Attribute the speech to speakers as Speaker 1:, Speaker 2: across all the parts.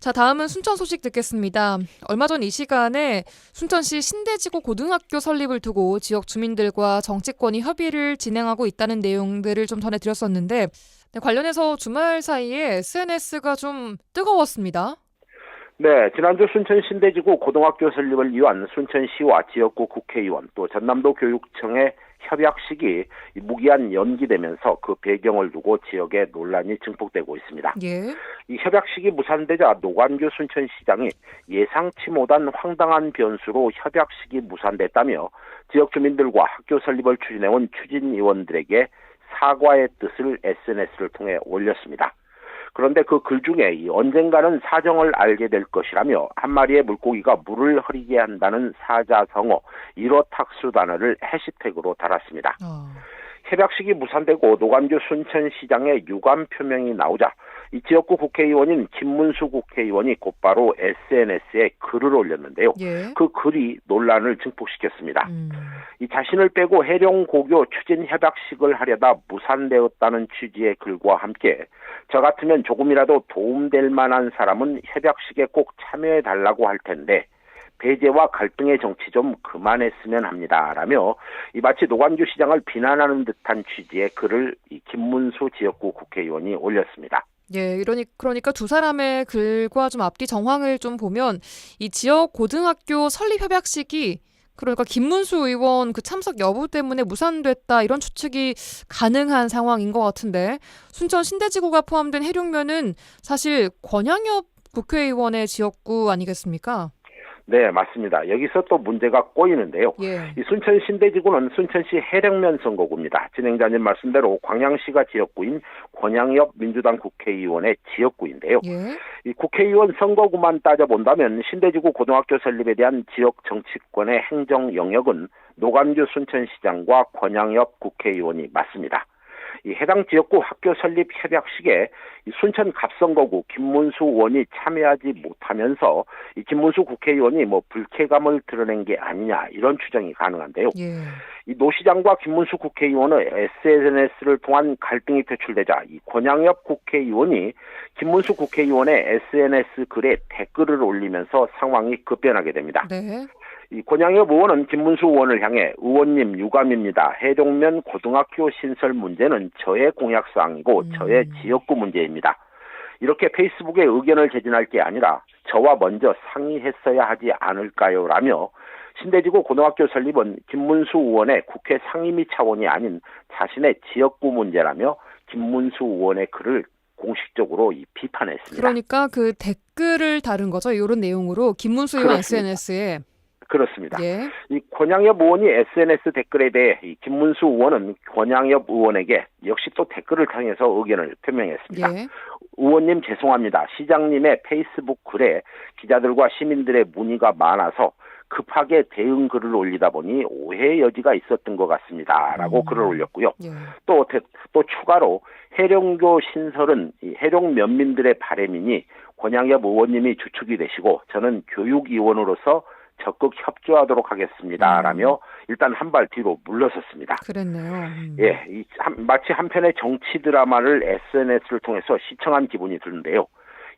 Speaker 1: 자, 다음은 순천 소식 듣겠습니다. 얼마 전 이 시간에 순천시 신대지구 고등학교 설립을 두고 지역 주민들과 정치권이 협의를 진행하고 있다는 내용들을 좀 전해드렸었는데, 네, 관련해서 주말 사이에 SNS가 좀 뜨거웠습니다.
Speaker 2: 네, 지난주 순천 신대지구 고등학교 설립을 위한 순천시와 지역구 국회의원 또 전남도 교육청의 협약식이 무기한 연기되면서 그 배경을 두고 지역에 논란이 증폭되고 있습니다.
Speaker 1: 예.
Speaker 2: 이 협약식이 무산되자 노관규 순천시장이 예상치 못한 황당한 변수로 협약식이 무산됐다며 지역 주민들과 학교 설립을 추진해온 추진위원들에게 사과의 뜻을 SNS를 통해 올렸습니다. 그런데 그 글 중에 언젠가는 사정을 알게 될 것이라며 한 마리의 물고기가 물을 흐리게 한다는 사자성어 1호 탁수 단어를 해시태그로 달았습니다. 협약식이 무산되고 노관규 순천시장의 유감 표명이 나오자 이 지역구 국회의원인 김문수 국회의원이 곧바로 SNS에 글을 올렸는데요.
Speaker 1: 예.
Speaker 2: 그 글이 논란을 증폭시켰습니다. 이 자신을 빼고 해령고교 추진 협약식을 하려다 무산되었다는 취지의 글과 함께 저 같으면 조금이라도 도움될 만한 사람은 협약식에 꼭 참여해달라고 할 텐데 배제와 갈등의 정치 좀 그만했으면 합니다. 라며 마치 노관규 시장을 비난하는 듯한 취지의 글을 김문수 지역구 국회의원이 올렸습니다.
Speaker 1: 예, 그러니까 두 사람의 글과 좀 앞뒤 정황을 좀 보면 이 지역 고등학교 설립 협약식이 그러니까 김문수 의원 그 참석 여부 때문에 무산됐다 이런 추측이 가능한 상황인 것 같은데 순천 신대지구가 포함된 해룡면은 사실 권양엽 국회의원의 지역구 아니겠습니까?
Speaker 2: 네, 맞습니다. 여기서 또 문제가 꼬이는데요.
Speaker 1: 예.
Speaker 2: 이 순천 신대지구는 순천시 해령면 선거구입니다. 진행자님 말씀대로 광양시가 지역구인 권양엽 민주당 국회의원의 지역구인데요.
Speaker 1: 예.
Speaker 2: 이 국회의원 선거구만 따져본다면 신대지구 고등학교 설립에 대한 지역 정치권의 행정 영역은 노관규 순천시장과 권양엽 국회의원이 맞습니다. 이 해당 지역구 학교 설립 협약식에 순천 갑선거구 김문수 의원이 참여하지 못하면서 이 김문수 국회의원이 불쾌감을 드러낸 게 아니냐 이런 추정이 가능한데요.
Speaker 1: 예.
Speaker 2: 이 노 시장과 김문수 국회의원의 SNS를 통한 갈등이 표출되자 이 권양엽 국회의원이 김문수 국회의원의 SNS 글에 댓글을 올리면서 상황이 급변하게 됩니다.
Speaker 1: 네.
Speaker 2: 이 권양엽 의원은 김문수 의원을 향해 의원님 유감입니다. 해룡면 고등학교 신설 문제는 저의 공약사항이고 저의 지역구 문제입니다. 이렇게 페이스북에 의견을 제진할 게 아니라 저와 먼저 상의했어야 하지 않을까요? 라며 신대지구 고등학교 설립은 김문수 의원의 국회 상임위 차원이 아닌 자신의 지역구 문제라며 김문수 의원의 글을 공식적으로 비판했습니다.
Speaker 1: 그러니까 그 댓글을 다룬 거죠. 이런 내용으로 김문수 의원
Speaker 2: 그렇습니다.
Speaker 1: SNS에.
Speaker 2: 그렇습니다.
Speaker 1: 예.
Speaker 2: 이 권양엽 의원이 SNS 댓글에 대해 이 김문수 의원은 권양엽 의원에게 역시 또 댓글을 통해서 의견을 표명했습니다.
Speaker 1: 예.
Speaker 2: 의원님 죄송합니다. 시장님의 페이스북 글에 기자들과 시민들의 문의가 많아서 급하게 대응 글을 올리다 보니 오해의 여지가 있었던 것 같습니다. 라고 글을 올렸고요.
Speaker 1: 예.
Speaker 2: 또 추가로 해령교 신설은 이 해령 면민들의 바람이니 권양엽 의원님이 주축이 되시고 저는 교육위원으로서 적극 협조하도록 하겠습니다. 라며 일단 한 발 뒤로 물러섰습니다.
Speaker 1: 그랬네요.
Speaker 2: 예, 마치 한편의 정치 드라마를 SNS를 통해서 시청한 기분이 드는데요.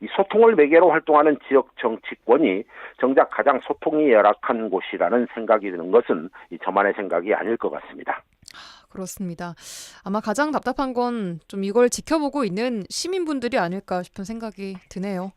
Speaker 2: 이 소통을 매개로 활동하는 지역 정치권이 정작 가장 소통이 열악한 곳이라는 생각이 드는 것은 저만의 생각이 아닐 것 같습니다.
Speaker 1: 그렇습니다. 아마 가장 답답한 건 좀 이걸 지켜보고 있는 시민분들이 아닐까 싶은 생각이 드네요.